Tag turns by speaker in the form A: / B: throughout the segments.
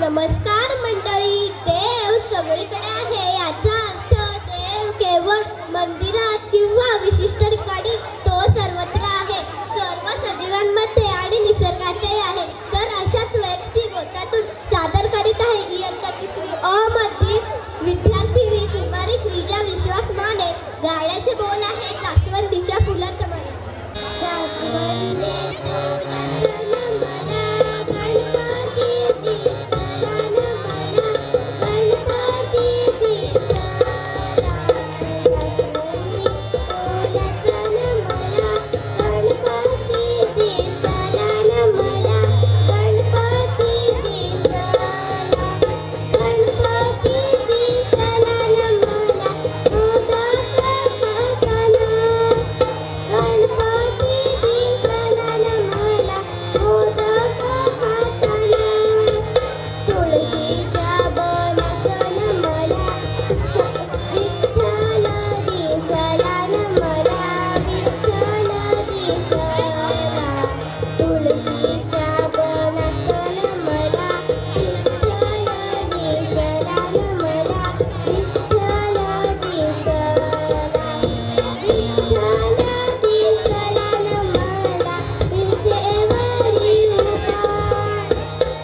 A: नमस्कार मंडळी. देव सगळीकडे आहे याचा अर्थ देव केवळ मंदिरात किंवा विशिष्ट ठिकाणी तो सर्वत्र आहे, सर्व सजीवांमध्ये आणि निसर्गातही आहे. तर अशाच वैयक्तिक गोष्टातून सादर करीत आहे इयत्ता 3 अ मध्ये विद्यार्थिनी कुमारी श्रीजा विश्वास माने. गाण्याचे बोल आहे जास्वंदीच्या फुलाप्रमाणे. जास्वंदी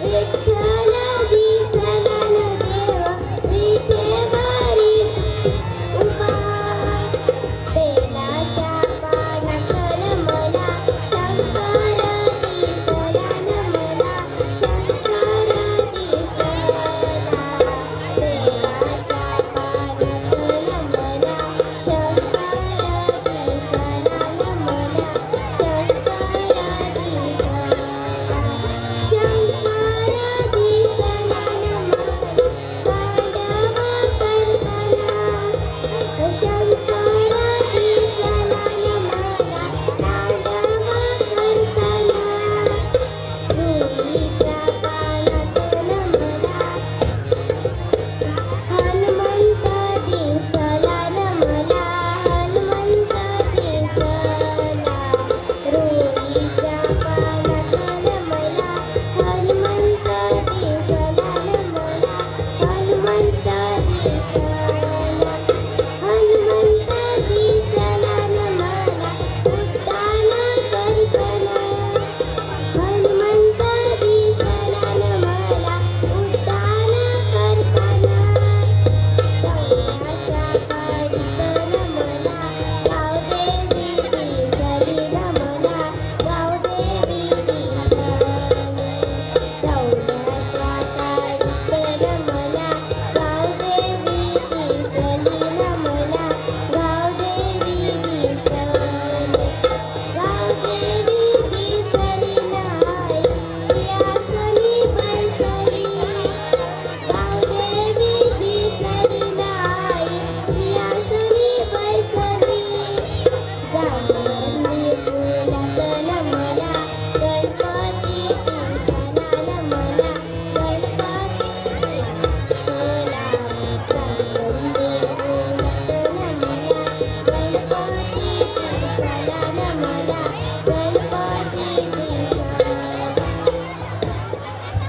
B: विठ्ठल